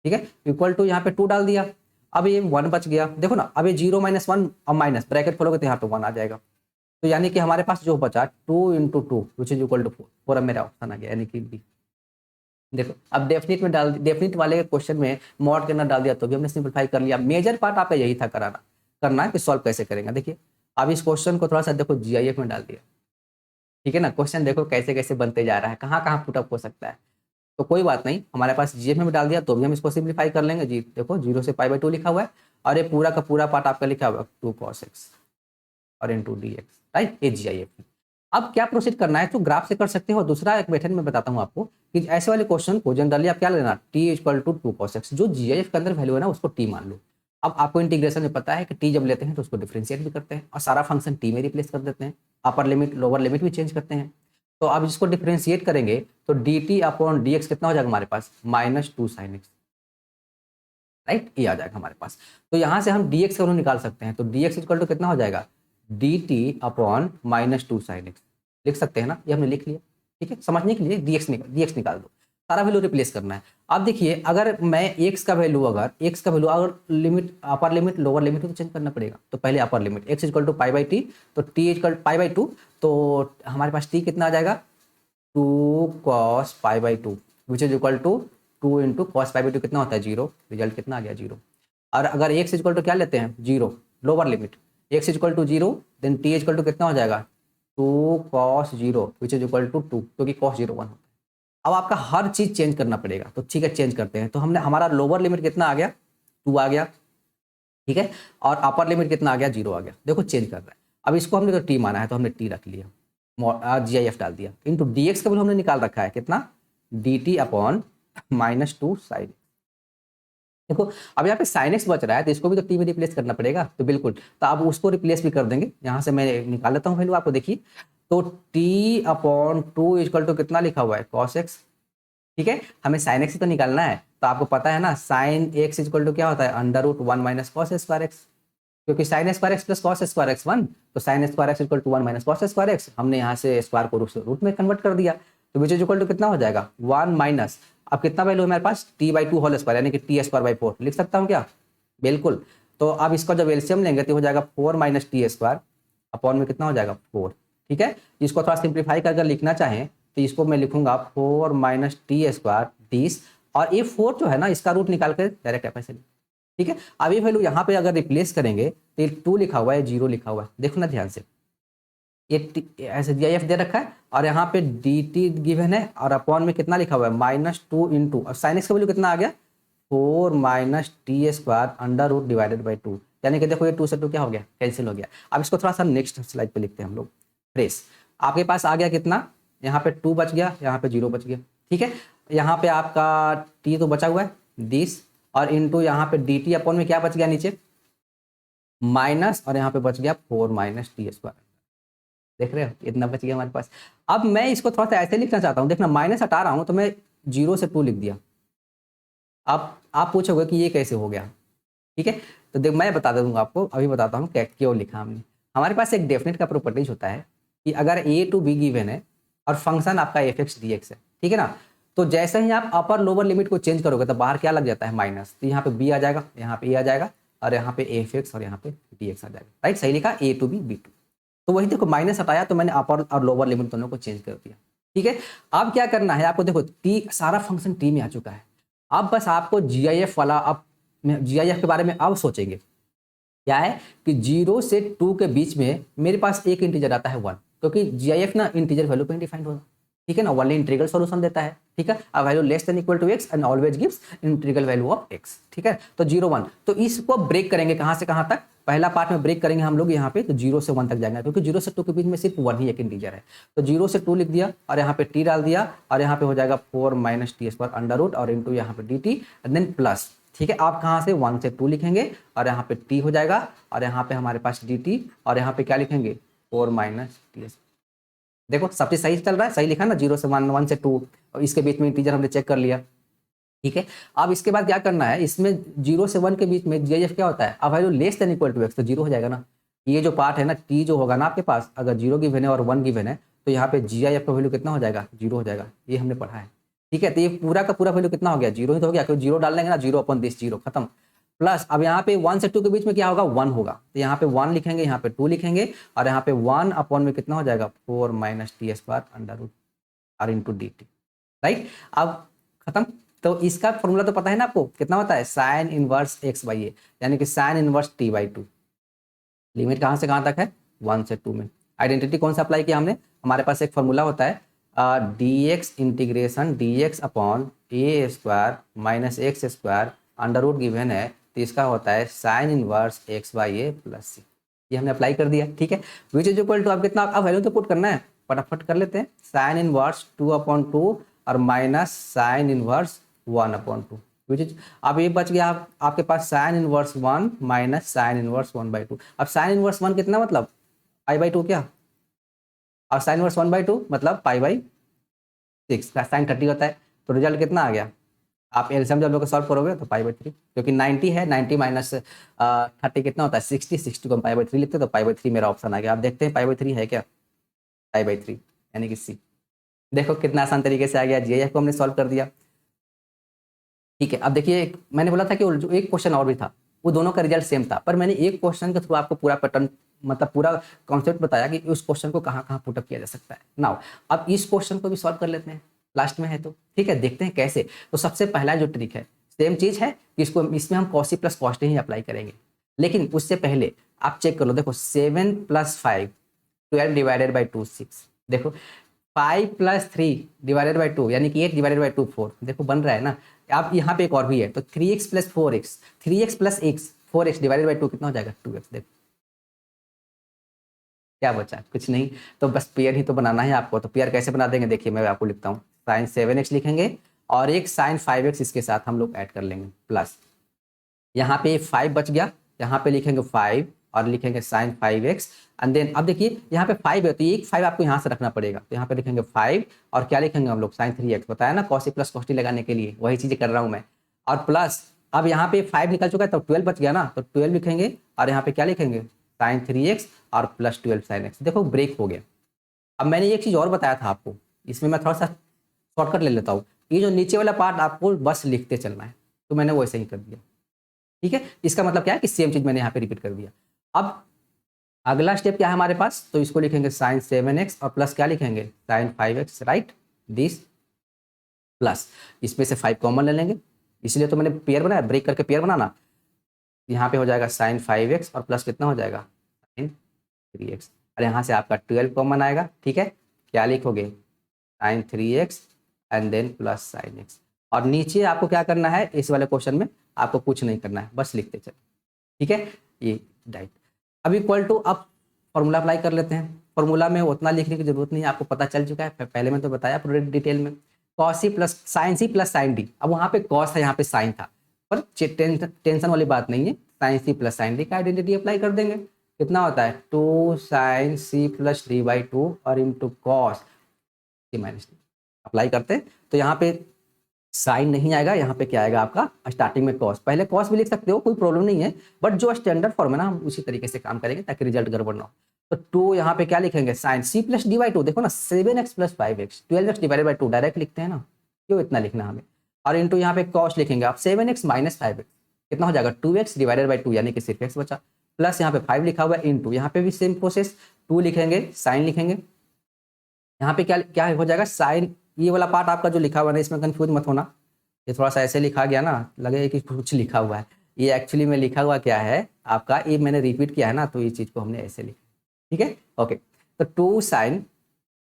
ठीक है, इक्वल टू यहाँ पे 2 डाल दिया। अब ये 1 बच गया, देखो ना, अब ये 0 - 1 और माइनस ब्रैकेट खोलोगे तो यहाँ पे 1 आ जाएगा। तो यानी कि हमारे पास जो बचा 2 × 2 विच इज इक्वल टू 4, अब मेरा ऑप्शन आ गया, यानी कि बी। देखो अब डेफिनिट में डेफिनिट वाले क्वेश्चन में मॉड के अंदर डाल दिया तो भी हमने सिंपलीफाई कर लिया। मेजर पार्ट आपका यही था करना है कि सॉल्व कैसे करेंगे। देखिए अब इस क्वेश्चन को थोड़ा सा देखो GIF में डाल दिया, ठीक है ना, क्वेश्चन देखो कैसे कैसे बनते जा रहा है, कहाँ कहाँ पुटअप हो सकता है। तो कोई बात नहीं, हमारे पास GIF में डाल दिया तो भी हम इसको सिंपलीफाई कर लेंगे जी। देखो 0 से पाई/2 लिखा हुआ है, और ये पूरा का पूरा पार्ट आपका लिखा हुआ है 2 cos x और इंटू dx, राइट, ये GIF। अब क्या प्रोसीड करना है तो ग्राफ से कर सकते हो। दूसरा एक मेथड में बताता हूँ आपको कि ऐसे वाले क्वेश्चन को जनरली आप क्या लेना, t = 2 cos x, जो GIF के अंदर वैल्यू है ना उसको t मान लो। अब आपको इंटीग्रेशन में पता है कि t जब लेते हैं तो उसको डिफरेंशिएट भी करते हैं और सारा फंक्शन t में रिप्लेस कर देते हैं, अपर लिमिट लोअर लिमिट भी चेंज करते हैं। तो अब इसको डिफरेंशिएट करेंगे तो dt/dx कितना हो जाएगा हमारे पास, -2 sin x, राइट, ये आ जाएगा हमारे पास। तो यहाँ से हम dx का वैल्यू निकाल सकते हैं, तो dx = कितना हो जाएगा, dt/-2 sin x लिख सकते हैं ना, ये हमने लिख लिया, ठीक है। समझने के लिए dx निकाल दो, सारा वैल्यू रिप्लेस करना है। अब देखिए अगर मैं x का वैल्यू अगर limit upper limit lower limit तो चेंज करना पड़ेगा। तो पहले अपर लिमिट x = पाई/t, तो t = पाई/2, तो हमारे पास t कितना आ जाएगा, 2 cos pi which is equal to 2 × cos pi कितना होता है, 0, रिजल्ट कितना आ गया, 0। और अगर x = क्या लेते हैं, 0, lower limit x = 0, then t = कितना हो जाएगा, 2 cos 0 which is equal to 2, क्योंकि cos 0 1 होता है। अब आपका हर चीज चेंज करना पड़ेगा, तो ठीक है चेंज करते हैं। तो हमने हमारा लोअर लिमिट कितना आ गया, 2 आ गया, ठीक है, और अपर लिमिट कितना आ गया, 0 आ गया। देखो चेंज कर रहा है। अब इसको हमने तो t माना है तो हमने t रख लिया, GIF डाल दिया, इंटू dx का वैल्यू हमने निकाल रखा है कितना, dt/-2 sin। देखो अब यहाँ पे sin x बच रहा है तो इसको भी तो t में रिप्लेस करना पड़ेगा, तो बिल्कुल, तो अब उसको रिप्लेस भी कर देंगे। यहाँ से मैं निकाल लेता हूँ वैल्यू, आपको देखिए, तो t/2 = कितना लिखा हुआ है, cos x, ठीक है, हमें sin x ही तो निकालना है। तो आपको पता है ना sin x = क्या होता है, √1 - cos स्क्वायर x, क्योंकि sin square x plus cos square x 1, तो sin square x = 1 - cos square x, हमने यहाँ से स्क्वायर को रूट में कन्वर्ट कर दिया, तो विच इज इक्वल टू कितना हो जाएगा, 1 - अब कितना वैल्यू है मेरे पास, t/2 होल स्क्वायर यानी कि t²/4 लिख सकता हूँ क्या, बिल्कुल। तो अब इसका जब एलसीएम लेंगे तो हो जाएगा 4 - t² अपॉन में कितना हो जाएगा 4, ठीक है। इसको थोड़ा सिंप्लीफाई कर लिखना चाहें तो इसको मैं लिखूंगा 4 - t² 30, और ये 4 जो है ना इसका रूट निकाल कर डायरेक्ट ऐसे, ठीक है। अब ये वैल्यू यहाँ पे अगर रिप्लेस करेंगे तो ये 2 लिखा हुआ है, 0 लिखा हुआ है, देखो ना ध्यान से, ये ऐसे GIF दे रखा है और यहाँ पे dt गिवन है और अपॉन में कितना लिखा हुआ है -2 इंटू, अब साइन एक्स का वैल्यू कितना आ गया 4 - t² under root divided by 2, यानी कि देखो ये 2 से 2 क्या हो गया, कैंसिल हो गया। अब इसको थोड़ा सा नेक्स्ट स्लाइड पे लिखते हैं हम लोग फ्रेश। आपके पास आ गया कितना, यहाँ पे 2 बच गया, यहाँ पे 0 बच गया, ठीक है। यहाँ पे आपका t तो बचा हुआ है 20 और इंटू यहाँ पे dt अपॉन में क्या बच गया नीचे माइनस, और यहाँ पे बच गया 4 - t², देख रहे हो इतना बच गया हमारे पास। अब मैं इसको थोड़ा सा ऐसे लिखना चाहता हूँ, देखना माइनस हटा रहा हूँ तो मैं 0 से 2 लिख दिया। अब आप पूछोगे कि ये कैसे हो गया, ठीक है। तो देख मैं बता दूंगा आपको, अभी बताता हूँ क्यों लिखा हमने। हमारे पास एक डेफिनेट का प्रॉपर्टीज होता है कि अगर a to b गिवन है और फंक्शन आपका f(x) dx है, ठीक है ना, तो जैसे ही आप अपर लोअर लिमिट को चेंज करोगे तो बाहर क्या लग जाता है माइनस, तो यहाँ पे b आ जाएगा, यहाँ पे a आ जाएगा और यहाँ पे f(x) और यहाँ पे dx आ जाएगा, राइट, सही लिखा a to b b2। तो वही देखो माइनस हटाया तो मैंने अपर और लोअर लिमिट दोनों को चेंज कर दिया, ठीक है। अब क्या करना है आपको, देखो टी सारा फंक्शन टी में आ चुका है, अब बस आपको GIF वाला, अब GIF के बारे में अब सोचेंगे क्या है कि 0 से 2 के बीच में मेरे पास एक इंटीजर आता है 1, क्योंकि GIF ना इंटीजर वैल्यू पे डिफाइंड होगा, ठीक है ना, ओनली इंटीग्रल सॉल्यूशन देता है, ठीक है। A value less than equal to x and always gives integral value of x, ठीक है। तो 0 1, तो इसको ब्रेक करेंगे कहां से कहां तक, पहला पार्ट में ब्रेक करेंगे हम लोग यहाँ पे, तो 0 से 1 तक जाएंगे, क्योंकि 0 से 2 के बीच में सिर्फ 1 ही एक इंटीजर है। तो 0 से 2 लिख दिया और यहाँ पे t डाल दिया और यहाँ पे हो जाएगा 4 - t² अंडर रूट और इंटू यहाँ पे dt एंड देन प्लस, ठीक है। आप कहाँ से 1 से 2 लिखेंगे और यहाँ पे t हो जाएगा और यहाँ पे हमारे पास dt और यहाँ पे क्या लिखेंगे 4 - t²। देखो सब चीज सही चल रहा है, सही लिखा ना, 0 से 1, 1 से 2 और इसके बीच में इंटीजर हमने चेक कर लिया, ठीक है। अब इसके बाद क्या करना है, इसमें 0 से 1 के बीच में GIF क्या होता है, अब value less than equal to x, तो 0 हो जाएगा ना। ये जो पार्ट है ना t जो होगा ना आपके पास, अगर 0 गिवन है और 1 गिवन है तो यहाँ पे GIF का वैल्यू कितना हो जाएगा 0 हो जाएगा, ये हमने पढ़ा है, ठीक है। तो ये पूरा का पूरा वैल्यू कितना हो गया 0 ही तो हो गया, क्योंकि 0 डाल देंगे ना, 0 अपॉन दिस 0 खत्म। प्लस अब यहाँ पे 1 से 2 के बीच में क्या होगा 1 होगा, तो यहाँ पे 1 लिखेंगे, यहाँ पे 2 लिखेंगे और यहाँ पे 1 अपॉन में कितना हो जाएगा 4 - t² under root r into dt, right. अब खत्म। तो इसका फॉर्मूला तो पता है ना आपको, कितना होता है साइन इनवर्स x/a, यानी कि साइन इनवर्स t/2। लिमिट कहाँ से कहाँ तक है 1 से 2 में। आइडेंटिटी कौन सा अप्लाई किया हमने, हमारे पास एक फॉर्मूला होता है dx integration dx upon a² - x² under root given है, तो इसका होता है sine inverse x/a plus c। ये हमने अप्लाई कर दिया, ठीक है। विच इज इक्वल टू, अब कितना, अब वैल्यू तो पुट करना है, फटाफट कर लेते हैं। साइन इनवर्स 2/2 और minus sine inverse 1/2, which is, अब ये बच गया आपके पास sine inverse 1 minus sine inverse 1/2। अब साइन इनवर्स 1 कितना मतलब π/2 क्या, और साइन इनवर्स 1/2 मतलब π/6 का साइन 30 होता है। तो रिजल्ट कितना आ गया, आप एलसीएम जब लोग सॉल्व करोगे तो π/3, क्योंकि 90 है, 90 माइनस 30 कितना होता है 60, 60 को हम π/3 लिखते हैं, तो π/3 मेरा ऑप्शन आ गया। आप देखते हैं π/3 है क्या, π/3 यानी कि सी। देखो कितना आसान तरीके से आ गया, GIF को हमने सॉल्व कर दिया, ठीक है। अब देखिए मैंने बोला था कि जो एक क्वेश्चन और भी था वो दोनों का रिजल्ट सेम था, पर मैंने एक क्वेश्चन के थ्रू आपको पूरा पैटर्न मतलब पूरा कॉन्सेप्ट बताया कि उस क्वेश्चन को कहाँ कहाँ पुटअप किया जा सकता है। नाउ अब इस क्वेश्चन को भी सॉल्व कर लेते हैं, लास्ट में है तो ठीक है, देखते हैं कैसे। तो सबसे पहला जो ट्रिक है सेम चीज है कि इसमें हम कॉसी प्लस कॉस्ट ही अप्लाई करेंगे, लेकिन उससे पहले आप चेक कर लो। देखो 7 + 5 12 डिवाइडेड बाई 2 6, देखो 5 + 3 डिवाइडेड बाई 2 यानी कि 8 डिवाइडेड बाई 2 4, देखो बन रहा है ना। अब यहाँ पे एक और भी है, तो 3x + 4x 3x + x 4x divided by 2 कितना हो जाएगा 2x। देखो क्या बचा, कुछ नहीं, तो बस पेयर ही तो बनाना है आपको। तो पेयर कैसे बना देंगे, देखिए मैं आपको लिखता हूँ, साइन 7x लिखेंगे और एक साइन 5x इसके साथ हम लोग ऐड कर लेंगे, प्लस यहाँ पे 5 बच गया, यहाँ पे लिखेंगे 5 और लिखेंगे साइन 5x एंड देन अब देखिए यहाँ पे 5 है तो एक 5 आपको यहाँ से रखना पड़ेगा, तो यहाँ पे लिखेंगे 5 और क्या लिखेंगे हम लोग साइन 3x, बताया ना कॉसी प्लस कॉस्टी लगाने के लिए वही चीजें कर रहा हूँ मैं। और प्लस अब यहाँ पे 5 निकल चुका है तो 12 बच गया ना, तो 12 लिखेंगे और यहाँ पे क्या लिखेंगे साइन 3x और प्लस 12 साइन x। देखो ब्रेक हो गया। अब मैंने एक चीज और बताया था आपको, इसमें मैं थोड़ा सा शॉर्टकट ले लेता हूँ। ये जो नीचे वाला पार्ट आपको बस लिखते चलना है, तो मैंने वैसे ही कर दिया। ठीक है, इसका मतलब क्या है कि सेम चीज मैंने यहाँ पे रिपीट कर दिया। अब अगला स्टेप क्या है हमारे पास, तो इसको लिखेंगे साइन 7x और प्लस क्या लिखेंगे sign 5x, right, this plus इसमें से 5 कॉमन ले लेंगे, इसलिए तो मैंने पेयर बनाया, ब्रेक करके पेयर बनाना। यहाँ पे हो जाएगा साइन 5x और प्लस कितना हो जाएगा साइन 3x, और यहाँ से आपका 12 कॉमन आएगा। ठीक है, क्या लिखोगे sine 3x and then plus sine x, और नीचे आपको क्या करना है, इस वाले क्वेश्चन में आपको कुछ नहीं करना है, बस लिखते चलो। ठीक है, ये डाइट। अब इक्वल टू, अब फॉर्मूला अप्लाई कर लेते हैं। फॉर्मूला में उतना लिखने की जरूरत नहीं है, आपको पता चल चुका है, पहले मैं तो बताया पूरे डिटेल में। Cos C plus sine C plus sine D, अब वहाँ पे कॉस था, यहाँ पे साइन था, पर टेंशन वाली बात नहीं है, sine C plus sine D का आइडेंटिटी अप्लाई कर देंगे। कितना होता है 2 sine C plus D by 2 और into cos C minus D, apply करते हैं तो यहाँ पे साइन नहीं आएगा, यहाँ पे क्या आएगा आपका स्टार्टिंग में कॉस, पहले कॉस भी लिख सकते हो, कोई प्रॉब्लम नहीं है, बट जो स्टैंडर्ड फॉर्म है ना हम उसी तरीके से काम करेंगे ताकि रिजल्ट गड़बड़ ना हो। तो 2 यहाँ पे क्या लिखेंगे sine C plus D by 2, देखो ना 7x plus 5x, 12x divided by 2 direct लिखते हैं ना, क्यों इतना लिखना हमें, और इंटू यहाँ पे कॉस लिखेंगे आप 7x माइनस 5x, कितना हो जाएगा 2x डिवाइडेड बाई 2, यानी कि सिर्फ x बचा, प्लस यहाँ पे 5 लिखा हुआ है, इंटू यहाँ पे भी सेम प्रोसेस, 2 लिखेंगे साइन लिखेंगे, यहाँ पे क्या क्या हो जाएगा साइन, ये वाला पार्ट आपका जो लिखा हुआ है इसमें कंफ्यूज मत होना, ये थोड़ा सा ऐसे लिखा गया ना, लगे कि कुछ लिखा हुआ है, ये एक्चुअली में लिखा हुआ क्या है आपका, ये मैंने रिपीट किया है ना, तो ये चीज़ को हमने ऐसे लिखा। ठीक है, ओके, तो 2 sign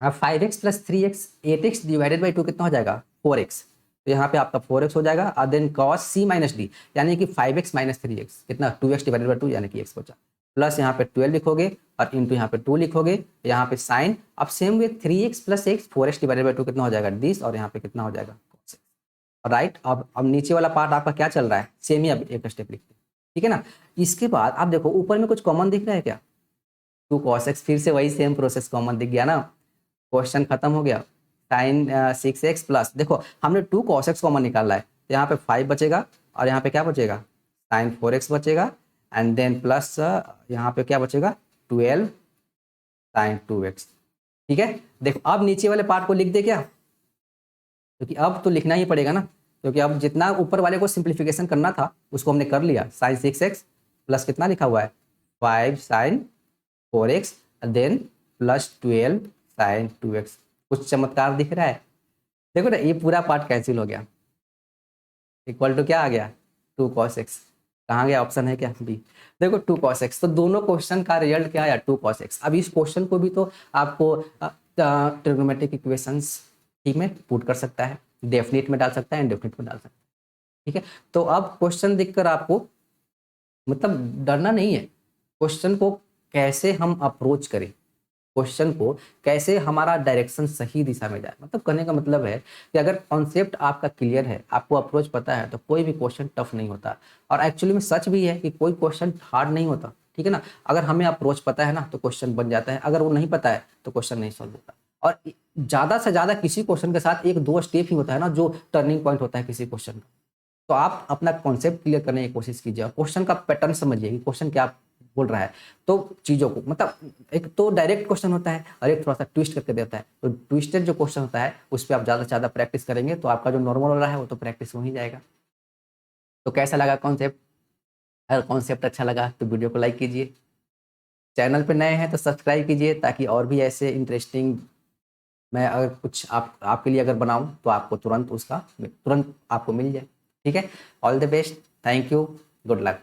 5x plus 3x 8x divided by 2 कितना हो जाएगा 4x, तो यहाँ पे आपका 4x हो जाएगा, और then cos C minus D यानी कि 5x माइनस 3x कितना 2x डिवाइडेड बाई 2 यानी कि x बचा, प्लस यहाँ पे 12 लिखोगे और इंटू यहाँ पे 2 लिखोगे, यहाँ पे साइन, अब same way 3x plus x 4x divided by 2 कितना हो जाएगा दिस, और यहाँ पे कितना हो जाएगा cos x, राइट। अब नीचे वाला पार्ट आपका क्या चल रहा है, सेम ही अब एक स्टेप लिखते हैं। ठीक है ना, इसके बाद आप देखो ऊपर में कुछ कॉमन दिख रहा है क्या, 2 cos x, फिर से वही सेम प्रोसेस कॉमन दिख गया ना, क्वेश्चन खत्म हो गया। साइन 6x प्लस, देखो हमने 2 cos x कॉमन निकाला है, तो यहाँ पे 5 बचेगा और यहाँ पे क्या बचेगा साइन 4x बचेगा, एंड देन प्लस यहाँ पे क्या बचेगा 12 साइन 2x। ठीक है, देखो अब नीचे वाले पार्ट को लिख दे क्या, क्योंकि अब तो लिखना ही पड़ेगा ना, क्योंकि अब जितना ऊपर वाले को सिंप्लीफिकेशन करना था उसको हमने कर लिया, साइन 6x प्लस कितना लिखा हुआ है 5 sign 4x then plus 12 sign 2x, कुछ चमत्कार दिख रहा है, देखो ना ये पूरा पार्ट कैंसिल हो गया, इक्वल टू क्या आ गया 2 cos x, कहाँ गया ऑप्शन है क्या बी, देखो 2 cos x, तो दोनों क्वेश्चन का रिजल्ट क्या आया 2 cos x। अब इस क्वेश्चन को भी तो आपको ट्रिग्नोमेट्रिक इक्वेशंस ठीक में पुट कर सकता है, डेफिनेट में डाल सकता है, इनडेफिनेट में डाल सकता है। ठीक है, तो अब क्वेश्चन देखकर आपको मतलब डरना नहीं है, क्वेश्चन को कैसे हम अप्रोच करें, क्वेश्चन को कैसे हमारा डायरेक्शन सही दिशा में जाए, मतलब कहने का मतलब है कि अगर कॉन्सेप्ट आपका क्लियर है, आपको अप्रोच पता है, तो कोई भी क्वेश्चन टफ नहीं होता, और एक्चुअली में सच भी है कि कोई क्वेश्चन हार्ड नहीं होता। ठीक है ना, अगर हमें अप्रोच पता है ना तो क्वेश्चन बन जाता है, अगर वो नहीं पता है तो क्वेश्चन नहीं सॉल्व होता, और ज़्यादा से ज़्यादा किसी क्वेश्चन के साथ 1-2 स्टेप ही होता है ना जो टर्निंग पॉइंट होता है किसी क्वेश्चन का। तो आप अपना कॉन्सेप्ट क्लियर करने की कोशिश कीजिए, क्वेश्चन का पैटर्न समझिए कि क्वेश्चन क्या बोल रहा है, तो चीज़ों को मतलब एक तो डायरेक्ट क्वेश्चन होता है और एक थोड़ा सा ट्विस्ट करके देता है, तो ट्विस्टेड जो क्वेश्चन होता है उस पर आप ज़्यादा से ज़्यादा प्रैक्टिस करेंगे तो आपका जो नॉर्मल हो रहा है वो तो प्रैक्टिस हो ही जाएगा। तो कैसा लगा कॉन्सेप्ट, अगर कॉन्सेप्ट अच्छा लगा तो वीडियो को लाइक कीजिए, चैनल पर नए हैं तो सब्सक्राइब कीजिए ताकि और भी ऐसे इंटरेस्टिंग मैं अगर कुछ आपके लिए अगर बनाऊं तो आपको तुरंत आपको मिल जाए। ठीक है, all the best, thank you, good luck.